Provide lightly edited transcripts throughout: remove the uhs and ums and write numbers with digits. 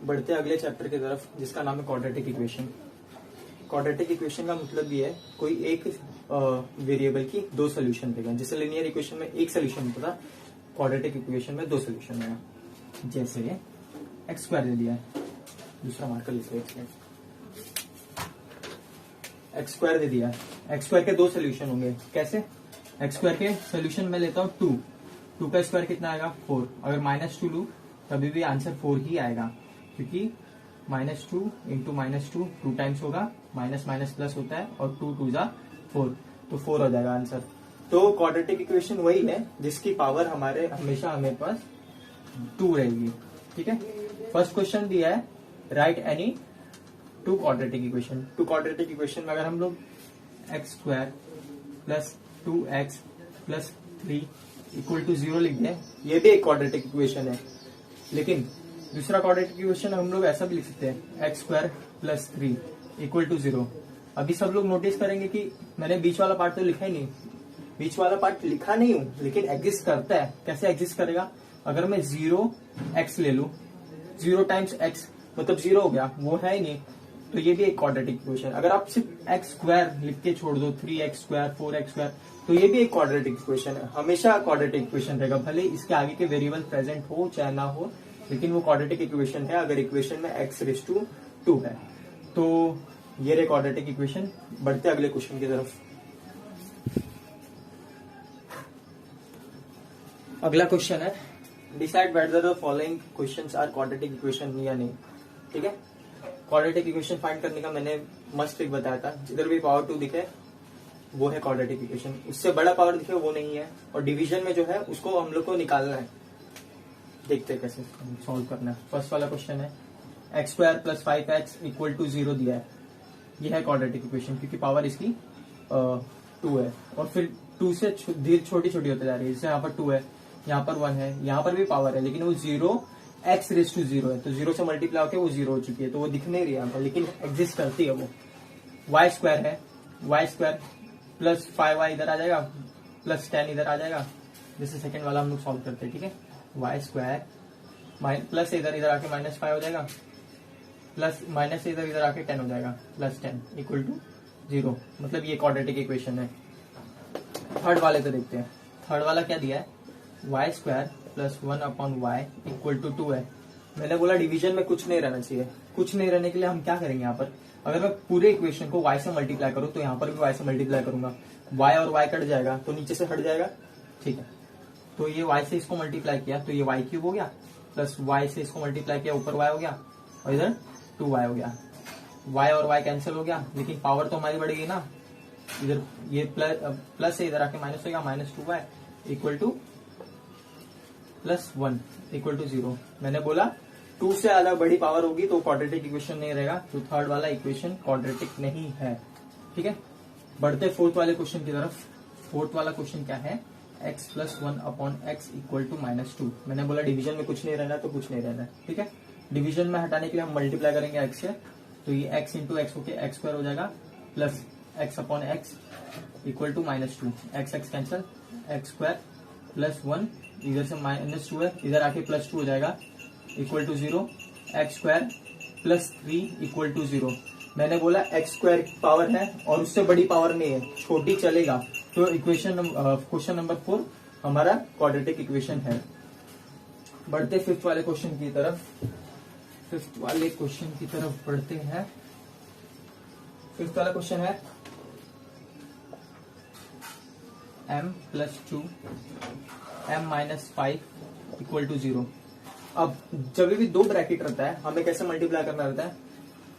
बढ़ते अगले चैप्टर की तरफ जिसका नाम है क्वाड्रेटिक इक्वेशन। क्वाड्रेटिक इक्वेशन का मतलब ये है कोई एक वेरिएबल की दो सोल्यूशन देगा। जैसे लिनियर इक्वेशन में एक सोल्यूशन होता था, क्वाड्रेटिक इक्वेशन में दो सोल्यूशन होगा। जैसे एक्स स्क्वायर दे दिया है, दूसरा मार्कर लिखते हैं, एक्स स्क्वायर दे दिया है। एक्स स्क्वायर के दो सोल्यूशन होंगे। कैसे? एक्स स्क्वायर के सोल्यूशन में लेता हूँ 2, 2 का स्क्वायर कितना आएगा 4। अगर -2 लू तभी भी आंसर 4 ही आएगा, क्योंकि -2 इंटू -2 2 टाइम्स होगा, माइनस माइनस प्लस होता है और 2 2 जा 4, तो 4 हो जाएगा आंसर। तो क्वाड्रेटिक इक्वेशन वही है जिसकी पावर हमारे हमेशा हमें पास 2 रहेगी। ठीक है। फर्स्ट क्वेश्चन दिया है write any two quadratic equation. Two quadratic equation में अगर हम लोग x square plus 2x plus 3 equal to 0 लिख दें, ये भी एक क्वाड्रेटिक इक्वेशन है। लेकिन दूसरा क्वाड्रेटिक इक्वेशन हम लोग ऐसा भी लिख सकते हैं, x square plus 3 equal to 0। अभी सब लोग नोटिस करेंगे कि मैंने बीच वाला पार्ट तो लिखा ही नहीं, बीच वाला पार्ट लिखा नहीं हूं, लेकिन एग्जिस्ट करता है। कैसे एग्जिस्ट करेगा? अगर मैं 0x ले लू, 0 टाइम्स x मतलब 0 हो गया, वो है ही नहीं, तो ये भी एक क्वाड्रेटिक इक्वेशन। अगर आप सिर्फ एक्स स्क्वायर लिख के छोड़ दो, 3x स्क्वायर 4x स्क्वायर, तो ये भी एक क्वाड्रेटिक इक्वेशन है। हमेशा क्वाड्रेटिक इक्वेशन रहेगा, भले इसके आगे के वेरिएबल प्रेजेंट हो चाहे ना हो, लेकिन वो क्वाड्रेटिक इक्वेशन है अगर इक्वेशन में x⁻² है। तो ये रहे क्वाड्रेटिक इक्वेशन। बढ़ते अगले क्वेश्चन की तरफ। अगला क्वेश्चन है decide whether the following questions are quadratic equation या नहीं। ठीक है। क्वाड्रेटिक इक्वेशन फाइंड करने का मैंने मस्त ट्रिक बताया था, जिधर भी पावर 2 दिखे वो है क्वाड्रेटिक इक्वेशन, उससे बड़ा पावर दिखे वो नहीं है। और डिवीजन में जो है उसको हम लोग को निकालना है। देखते हैं कैसे सॉल्व करना है। फर्स्ट वाला क्वेश्चन है x square plus 5x equal to 0 दिया है। ये है क्वाड्रेटिक इक्वेशन क्योंकि पावर इसकी 2 है, और फिर 2 से धीरे छोटी छोटी होती जा रही है। जैसे यहाँ पर 2 है, यहाँ पर 1 है, यहाँ पर भी पावर है, लेकिन वो 0x⁻0 है, तो 0 से मल्टीप्लाई होकर वो 0 हो चुकी है, तो वो दिख नहीं रही है, लेकिन एग्जिस्ट करती है वो। वाई स्क्वायर है, वाई स्क्वायर प्लस 5y इधर आ जाएगा, प्लस 10 इधर आ जाएगा। जैसे सेकंड वाला हम लोग सॉल्व करते हैं। ठीक है। वाई स्क्वायर प्लस इधर आके -5 हो जाएगा, प्लस माइनस इधर आके 10 हो जाएगा, प्लस 10 इक्वल टू 0। मतलब ये क्वाड्रेटिक इक्वेशन है। थर्ड वाले को देखते हैं। थर्ड वाला क्या दिया है? Y square plus 1/y equal to 2 है। मैंने बोला डिवीजन में कुछ नहीं रहना चाहिए। कुछ नहीं रहने के लिए हम क्या करेंगे? यहाँ पर अगर मैं पूरे इक्वेशन को y से मल्टीप्लाई करूँ तो यहाँ पर भी y से मल्टीप्लाई करूंगा, y और y कट जाएगा तो नीचे से हट जाएगा। ठीक है। तो ये y से इसको मल्टीप्लाई किया तो ये y³ हो गया, प्लस y से इसको मल्टीप्लाई किया ऊपर y हो गया, और इधर 2y हो गया। y और y कैंसिल हो गया, लेकिन पावर तो हमारी बढ़ेगी ना। इधर ये प्लस से इधर आके माइनस हो गया, -2y equal to +1 equal to 0। मैंने बोला 2 से ज्यादा बड़ी पावर होगी तो क्वाड्रेटिक इक्वेशन नहीं रहेगा, तो थर्ड वाला इक्वेशन क्वाड्रेटिक नहीं है। ठीक है। बढ़ते फोर्थ वाले क्वेश्चन की तरफ। फोर्थ वाला क्वेश्चन क्या है? x + 1/x equal to -2। मैंने बोला डिवीजन में कुछ नहीं रहना तो कुछ नहीं रहना। ठीक है। डिवीजन में हटाने के लिए हम मल्टीप्लाई करेंगे x से, तो ये x इंटू एक्स होके x² हो जाएगा, plus x/x equal to -2। x cancel, x² plus 1 इधर से -2 है, इधर आके +2 हो जाएगा, equal to 0। x² plus 3 equal to 0। मैंने बोला x² पावर है और उससे बड़ी पावर नहीं है, छोटी चलेगा। तो क्वेश्चन नंबर 4 हमारा क्वाड्रेटिक इक्वेशन है। बढ़ते फिफ्थ वाले क्वेश्चन की तरफ। फिफ्थ वाले क्वेश्चन की तरफ बढ़ते हैं। फिफ्थ वाला क्वेश्चन है m + 2 m - 5 इक्वल टू 0। अब जब भी दो ब्रैकेट रहता है हमें कैसे मल्टीप्लाई करना रहता है?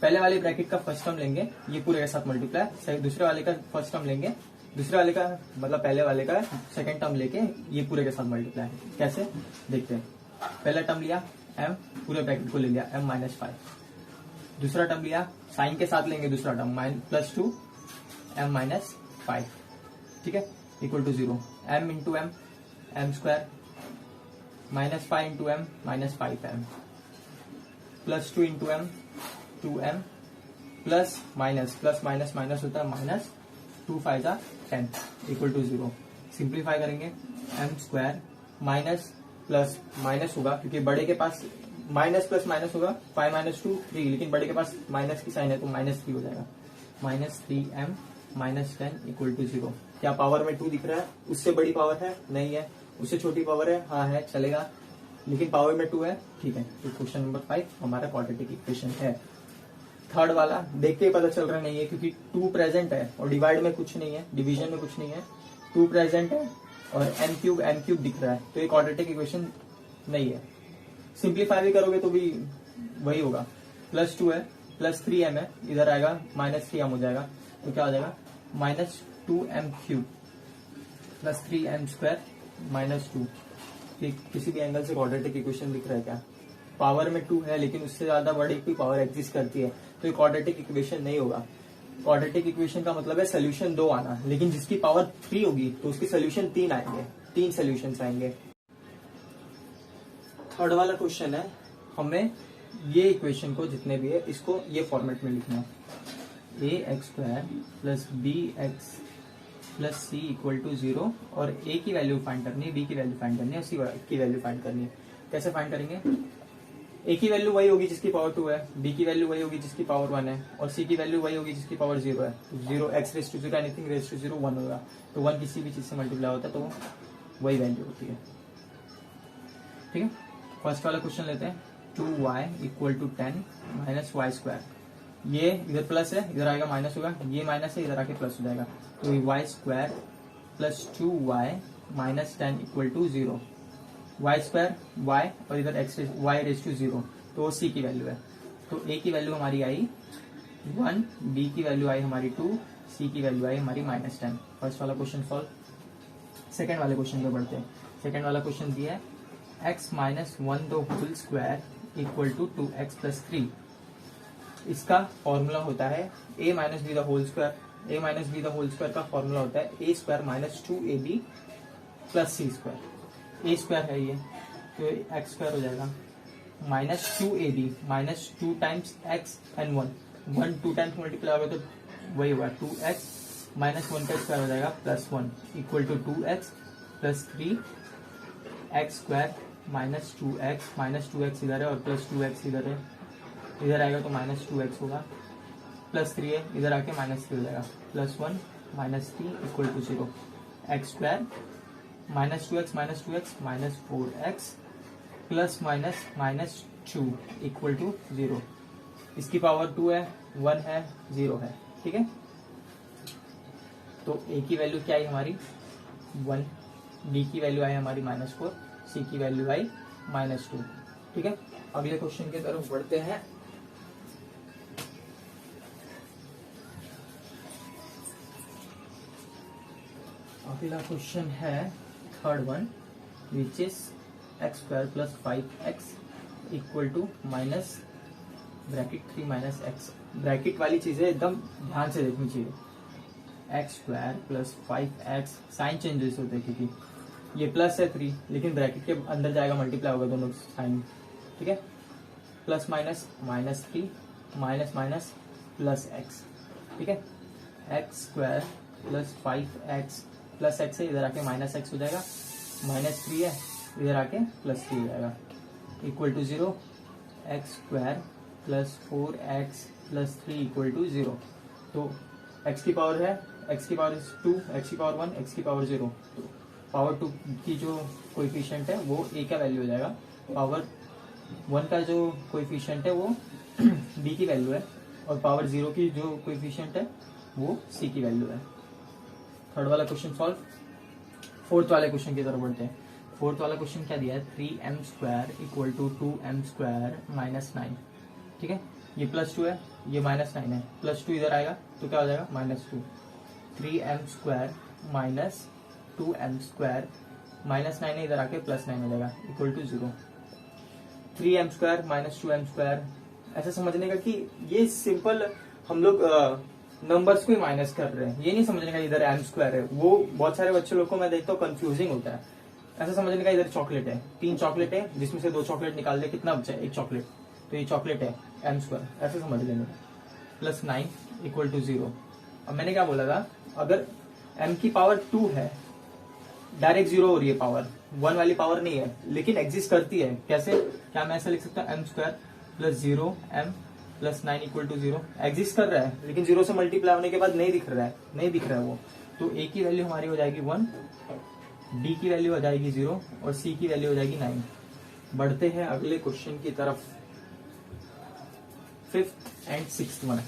पहले वाले ब्रैकेट का फर्स्ट टर्म लेंगे, ये पूरे के साथ मल्टीप्लाई, सही। दूसरे वाले का फर्स्ट टर्म लेंगे, दूसरे वाले का मतलब पहले वाले का सेकंड टर्म लेके ये पूरे के साथ मल्टीप्लाई। कैसे देखते हैं? पहला टर्म लिया m, पूरे ब्रैकेट को ले लिया m - 5। दूसरा टर्म लिया, साइन के साथ लेंगे दूसरा टर्म, +2 m - 5। ठीक है। Equal to 0। m into m, m² -5 into m -5m, +2 into m 2m, plus minus होता है -2 5 10 इक्वल टू 0। सिंप्लीफाई करेंगे m² माइनस प्लस माइनस होगा क्योंकि बड़े के पास माइनस प्लस माइनस होगा, 5 माइनस 2 3, लेकिन बड़े के पास माइनस की साइन है तो -3 हो जाएगा। -3m - 10 equal to 0। क्या पावर में 2 दिख रहा है? उससे बड़ी पावर है? नहीं है। उससे छोटी पावर है? हाँ है, चलेगा, लेकिन पावर में 2 है, ठीक है। तो क्वेश्चन नंबर 5 हमारा क्वाड्रेटिक इक्वेशन है। थर्ड वाला देख के पता चल रहा नहीं है, क्योंकि 2 प्रेजेंट है और डिवाइड में कुछ नहीं है, डिवीजन में कुछ नहीं है। 2 प्रेजेंट है और m³ दिख रहा है, तो एक क्वाड्रेटिक इक्वेशन नहीं है। सिंप्लीफाई भी करोगे तो भी वही होगा। +2 है, +3m है, इधर आएगा -3m हो जाएगा, तो क्या हो जाएगा -2m³ +3m² -2। किसी भी एंगल से क्वाड्रेटिक इक्वेशन दिख रहा है क्या? पावर में 2 है, लेकिन उससे ज्यादा बड़ी कोई पावर एग्जिस्ट करती है, तो ये क्वाड्रेटिक इक्वेशन नहीं होगा। क्वाड्रेटिक इक्वेशन का मतलब है सोल्यूशन 2 आना, लेकिन जिसकी पावर 3 होगी तो उसके सोल्यूशन 3 आएंगे, 3 सोल्यूशन आएंगे। थर्ड वाला क्वेश्चन है, हमें ये इक्वेशन को जितने भी है इसको ये फॉर्मेट में लिखना है। ax² + bx + c = 0, और a की वैल्यू फाइंड करनी है, b की वैल्यू फाइंड करनी है, और c की वैल्यू फाइंड करनी है। कैसे फाइंड करेंगे? a की वैल्यू वही होगी जिसकी पावर 2 है, b की वैल्यू वही होगी जिसकी पावर 1 है, और c की वैल्यू वही होगी जिसकी पावर 0 है। 0 x⁻⁴ एनीथिंग ⁻⁴ 1 होगा, तो 1 किसी भी चीज से मल्टीप्लाई होता है तो वही वैल्यू होती है, ठीक है। फर्स्ट वाला क्वेश्चन लेते हैं। 2y = 10 - y²। ये इधर प्लस है, इधर आएगा माइनस होगा, ये माइनस है, इधर आके प्लस हो जाएगा, तो y² + 2y - 10 = 0। y² y और इधर y⁻⁴, तो वो c की वैल्यू है। तो a की वैल्यू हमारी आई 1, b की वैल्यू आई हमारी 2, c की वैल्यू आई हमारी -10। फर्स्ट वाला क्वेश्चन सॉल्व। सेकेंड वाले क्वेश्चन पे बढ़ते हैं। सेकेंड वाला क्वेश्चन दिया है x - 1² = 2x + 3। इसका फॉर्मूला होता है a - b² a - b² का फॉर्मूला होता है a² - 2ab + c²। a² है ये, तो x² हो जाएगा -2ab -2 times x and 1 2 times multiply होगा तो वही होगा 2x - 1 का स्क्वायर हो जाएगा +1 = 2x + 3 x² -2x 2x इधर है और +2x इधर है, इधर आएगा तो -2x होगा, +3 है, इधर आके -3 हो जाएगा, +1 -3 = 0। x² -2x -4x ± -2 = 0। इसकी पावर 2 है, 1 है, 0 है, ठीक है। तो a की वैल्यू क्या आई हमारी 1, b की वैल्यू आई हमारी -4, c की वैल्यू आई -2, ठीक है। अगले क्वेश्चन की तरफ बढ़ते हैं। अगला क्वेश्चन है third one, which is x² + 5x = -3 - x। Bracket वाली चीजें एकदम ध्यान से देखनी चाहिए। x² + 5x साइन चेंजेस होते हैं, क्योंकि ये प्लस है 3, लेकिन ब्रैकेट के अंदर जाएगा, मल्टीप्लाई होगा दोनों साइन, ठीक है। प्लस माइनस -3 माइनस +x, ठीक है। x² + 5x प्लस x है, इधर आके -x हो जाएगा, -3 है, इधर आके +3 हो जाएगा, = 0। x² + 4x + 3 = 0। तो x की पावर है, x की पावर 2, x की पावर 1, x की पावर 0। तो पावर 2 की जो कोएफिशिएंट है वो a का वैल्यू हो जाएगा, पावर 1 का जो कोएफिशिएंट है वो b की वैल्यू है, और पावर 0 की जो कोएफिशिएंट है वो c की वैल्यू है। थर्ड वाला क्वेश्चन सॉल्व। फोर्थ वाले क्वेश्चन की तरफ बढ़ते हैं। फोर्थ वाला क्वेश्चन क्या दिया है, 3m² = 2m² - 9, ठीक है। ये +2 है, ये -9 है, +2 इधर आएगा तो क्या हो जाएगा -2। 3m² - 2m² -9 है, इधर आके +9 हो जाएगा, = 0। 3m² - 2m², ऐसा समझने का कि ये सिंपल हम लोग नंबर्स को ही माइनस कर रहे हैं, ये नहीं समझने का इधर m² है। वो बहुत सारे बच्चे लोग को मैं देखता हूँ कंफ्यूजिंग होता है। ऐसा समझने का इधर चॉकलेट है, 3 चॉकलेट है, जिसमें से 2 चॉकलेट निकाल दे, कितना बचा है, 1 चॉकलेट, तो ये चॉकलेट है m², ऐसे समझ लेंगे। +9 = 0। अब मैंने क्या बोला था, अगर m की पावर 2 है, डायरेक्ट जीरो हो रही है पावर, वन वाली पावर नहीं है, लेकिन एग्जिस्ट करती है। कैसे? क्या मैं ऐसा लिख सकता हूँ, m square plus 0m plus 9 equal to 0। Exist कर रहा है, लेकिन जीरो से मल्टीप्लाई होने के बाद नहीं दिख रहा है वो। तो ए की वैल्यू हमारी हो जाएगी 1, डी की वैल्यू हो जाएगी 0 और सी की वैल्यू हो जाएगी 9। बढ़ते हैं अगले क्वेश्चन की तरफ, 5th and 6th one.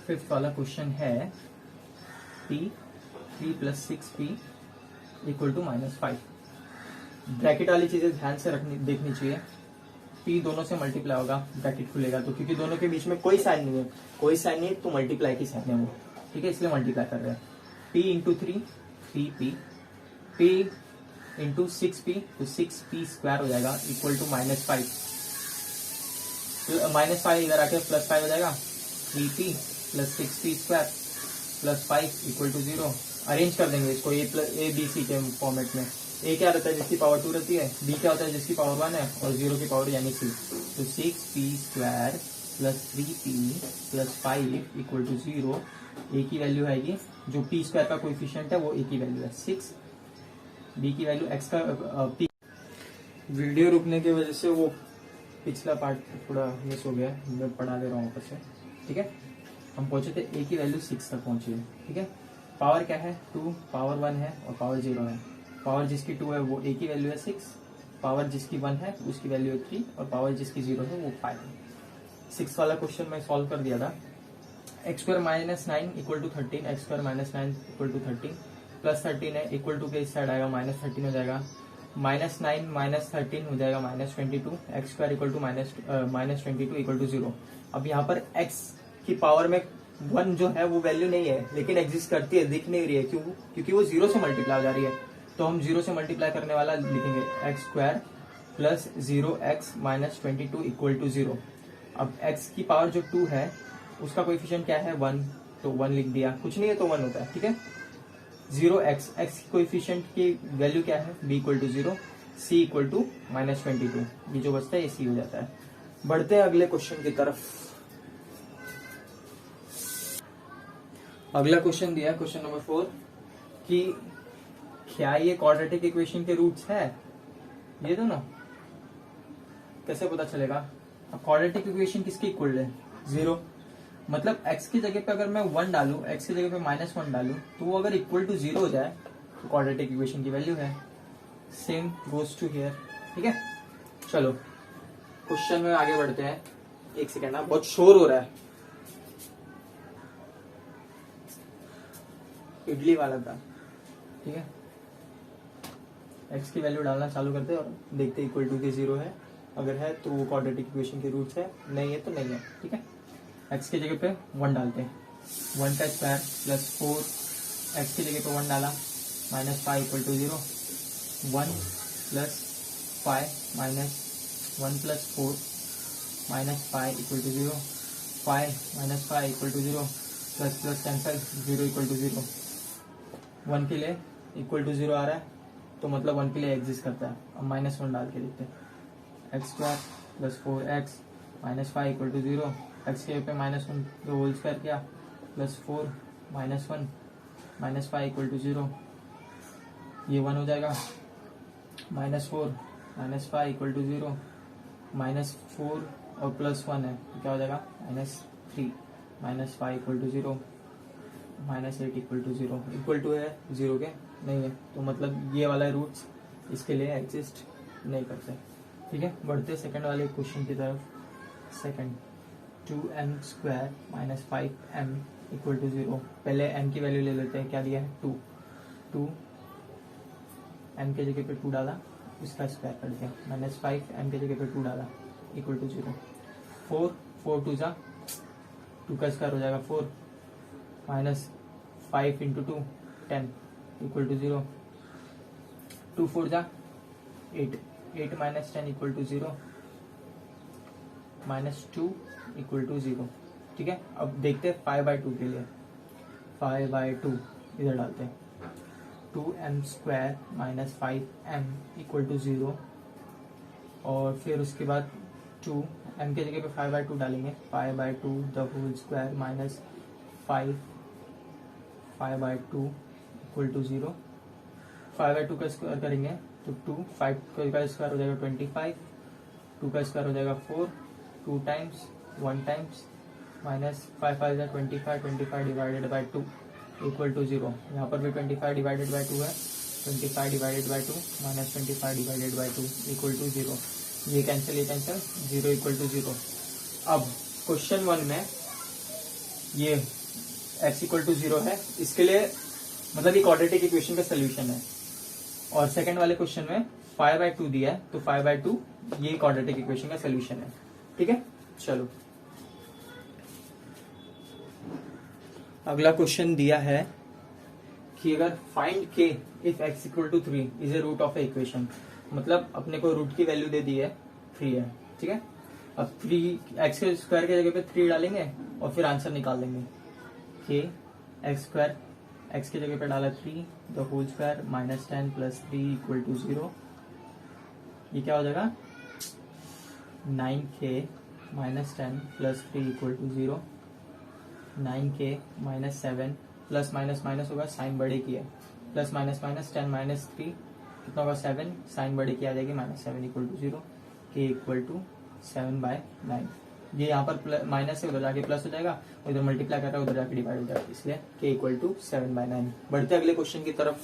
Fifth वाला क्वेश्चन है p 3 plus 6p equal to -5। Bracket वाली चीजें ध्यान से देखनी चाहिए। p दोनों से मल्टीप्लाई होगा, ब्रैकेट खुलेगा तो, क्योंकि दोनों के बीच में कोई साइन नहीं है, तो मल्टीप्लाई की साइन है वो, ठीक है, इसलिए मल्टीप्लाई कर रहे हैं। p into 3 3p, p into 6p तो 6p स्क्वायर हो जाएगा इक्वल टू -5। -5 इधर आके +5 हो जाएगा, 3p plus 6p square plus 5 equal to 0। Arrange कर देंगे इसको ए बी सी के फॉर्मेट में। ए क्या रहता है, जिसकी पावर 2 रहती है, बी क्या होता है, जिसकी पावर 1 है, और 0 की पावर यानी सी। तो 6p square plus 3p plus 5 equal to 0। A की वैल्यू आएगी, जो p स्क्वायर का कोएफिशिएंट है वो ए की वैल्यू है 6, बी की वैल्यू x का p। वीडियो रुकने की वजह से वो पिछला पार्ट थोड़ा मिस हो गया, मैं पढ़ा दे रहा हूँ ऊपर से, ठीक है। हम पहुंचे थे ए की वैल्यू 6 तक पहुंची है, ठीक है। पावर क्या है, 2, पावर 1 है और पावर 0 है। पावर जिसकी 2 है वो ए की वैल्यू है 6, पावर जिसकी 1 है उसकी वैल्यू है 3 और पावर जिसकी 0 है वो 5 है। 6 वाला क्वेश्चन मैं सॉल्व कर दिया था। X square minus 9 equal to 13, x square minus 9 equal to 13 plus 13 है, इक्वल टू के इस साइड आएगा -13 हो जाएगा, -9 माइनस 13 हो जाएगा -22, x square equal to -22 equal to 0। अब यहाँ पर x की पावर में 1 जो है वो वैल्यू नहीं है, लेकिन एग्जिस्ट करती है, दिख नहीं रही है, क्यों? क्योंकि वो 0 से मल्टीप्लाई हो जा रही है। तो हम 0 से मल्टीप्लाई करने वाला लिखेंगे x square plus 0x minus 22 equal to 0। अब x की पावर जो 2 है उसका कोएफिशिएंट क्या है, 1, तो 1 लिख दिया, कुछ नहीं है तो 1 होता है, ठीक है। 0x, x की कोएफिशिएंट की वैल्यू क्या है, b equal to 0, c equal to -22, ये जो बचता है ये c हो जाता है। बढ़ते हैं अगले क्वेश्चन की तरफ। अगला क्वेश्चन दिया है, क्वेश्चन नंबर 4, कि क्या ये क्वाड्रेटिक इक्वेशन के रूट्स है, ये दोनों कैसे पता चलेगा? अब क्वाड्रेटिक इक्वेशन किसकी इक्वल है, 0। मतलब x की जगह पे अगर मैं 1 डालू, x की जगह पे -1 डालू, तो वो अगर इक्वल टू 0 हो जाए तो क्वाड्रेटिक इक्वेशन की वैल्यू है। सेम गोज टू हियर, ठीक है। चलो क्वेश्चन में आगे बढ़ते हैं। एक सेकेंड ना, बहुत शोर हो रहा है, इडली वाला था, ठीक है। x की वैल्यू डालना चालू करते हैं और देखते इक्वल टू के 0 है, अगर है तो वो क्वाड्रेटिक इक्वेशन के रूट्स है, नहीं है तो नहीं है, ठीक है। x की जगह पे 1 डालते हैं, 1 का स्क्वायर प्लस 4, x की जगह पे 1 डाला, -5 equal to 0, 1 plus 5 minus 1 plus 4 -5 equal to 0, 5 -5 equal to 0, plus plus cancel, 0 equal to 0। 1 के लिए इक्वल टू 0 आ रहा है, तो मतलब 1 के लिए एग्जिस्ट करता है। अब -1 डाल के लिखते हैं, x square plus 4x -5 equal to 0, x के पे -1 जो होल स्क्वायर किया, प्लस 4 -1 -5 इक्वल टू 0, ये 1 हो जाएगा, -4 -5 इक्वल टू 0, -4 और +1 है तो क्या हो जाएगा, -3 -5 equal to 0, -8 equal to 0, equal to है 0 के नहीं है, तो मतलब ये वाला रूट्स इसके लिए एग्जिस्ट नहीं करते, ठीक है। बढ़ते सेकंड वाले क्वेश्चन की तरफ। Second, 2m square minus 5m equal to 0। पहले m की वैल्यू ले लेते हैं, क्या दिया है 2 m के जगह पे 2 डाला, इसका स्क्वायर कर दिया, -5 m के जगह पे 2 डाला इक्वल टू 0, 4 2 जा 2 का स्क्वायर हो जाएगा 4, -5 इंटू 2 10 इक्वल टू 0, 2 4 जा 8 minus 10 equal to 0, -2 equal to 0, ठीक है। अब देखते हैं 5/2 के लिए, 5/2 इधर डालते हैं, 2m square minus 5m equal to 0, और फिर उसके बाद 2 m के जगह पे 5/2 डालेंगे, 5/2 the whole square minus 5/2 equal to 0। 5/2 का स्क्वायर करेंगे तो 2, 5 का स्क्वायर हो जाएगा 25, 2 का स्क्वायर हो जाएगा 4, 2 times 1 times minus 5 5 25, 25 divided by 2 equal to 0। यहाँ पर भी 25 डिवाइडेड बाई 2 है, 25 divided by 2 minus 25 divided by 2 equal to 0। ये कैंसिल 0 इक्वल टू 0। अब क्वेश्चन 1 में ये x इक्वल टू 0 है, इसके लिए मतलब ये क्वाड्रेटिक इक्वेशन का सोल्यूशन है। और सेकंड वाले क्वेश्चन में 5/2 दिया है, तो 5/2 ये क्वाड्रेटिक इक्वेशन का सोल्यूशन है। ठीक है, चलो अगला क्वेश्चन दिया है कि अगर find k if x equal to 3 is a root of a equation, मतलब अपने को रूट की वैल्यू दे दी है 3 है। ठीक है, अब 3 x के स्क्वायर की जगह पे 3 डालेंगे और फिर आंसर निकाल देंगे। k x स्क्वायर x की जगह पे डाला 3 the whole square minus 10 plus 3 equal to 0। ये क्या हो जाएगा 9k minus 10 plus 3 equal to 0। 9k minus 7 plus minus minus होगा, साइन बड़े की है, प्लस माइनस माइनस 10 माइनस 3 कितना होगा 7, साइन बड़े की आ जाएगी minus 7 equal to 0। k equal to 7/9। ये यहाँ पर माइनस है, उधर जाके प्लस हो जाएगा, उधर मल्टीप्लाई कर रहा है उधर जाके डिवाइड हो जाएगा, इसलिए k इक्वल टू 7/9। बढ़ते अगले क्वेश्चन की तरफ।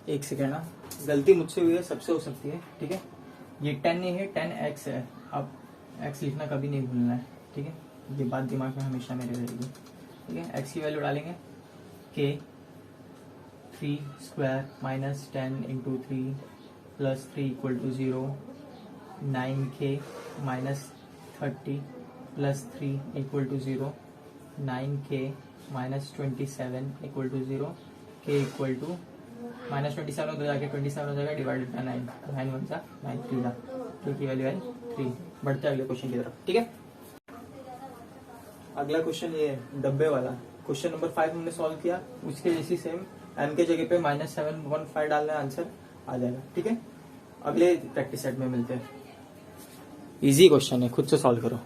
एक सेकेंड ना, गलती मुझसे हुई है, सबसे हो सकती है। ठीक है, ये 10 नहीं है 10x है। अब x लिखना कभी नहीं भूलना है। ठीक है, ये बात दिमाग में हमेशा मेरे रहेगी। ठीक है, x की वैल्यू डालेंगे k 3 square minus 10 into 3 plus 3 equal to 0। 9k minus 30 plus 3 equal to 0। 9k minus 27 equal to 0। k equal to minus 27 उधर जाके 27 हो जाएगा डिवाइडेड बाय 9, 9 1 जा 9 3 जा, k की वैल्यू है 3। बढ़ते हैं अगले क्वेश्चन की तरफ। ठीक है, अगला क्वेश्चन ये है डब्बे वाला। क्वेश्चन नंबर 5 हमने सॉल्व किया, उसके जैसी सेम m के जगह पे -715 डालना है, आंसर आ जाएगा। ठीक है, अगले प्रैक्टिस सेट में मिलते हैं। इजी क्वेश्चन है, खुद से सॉल्व करो।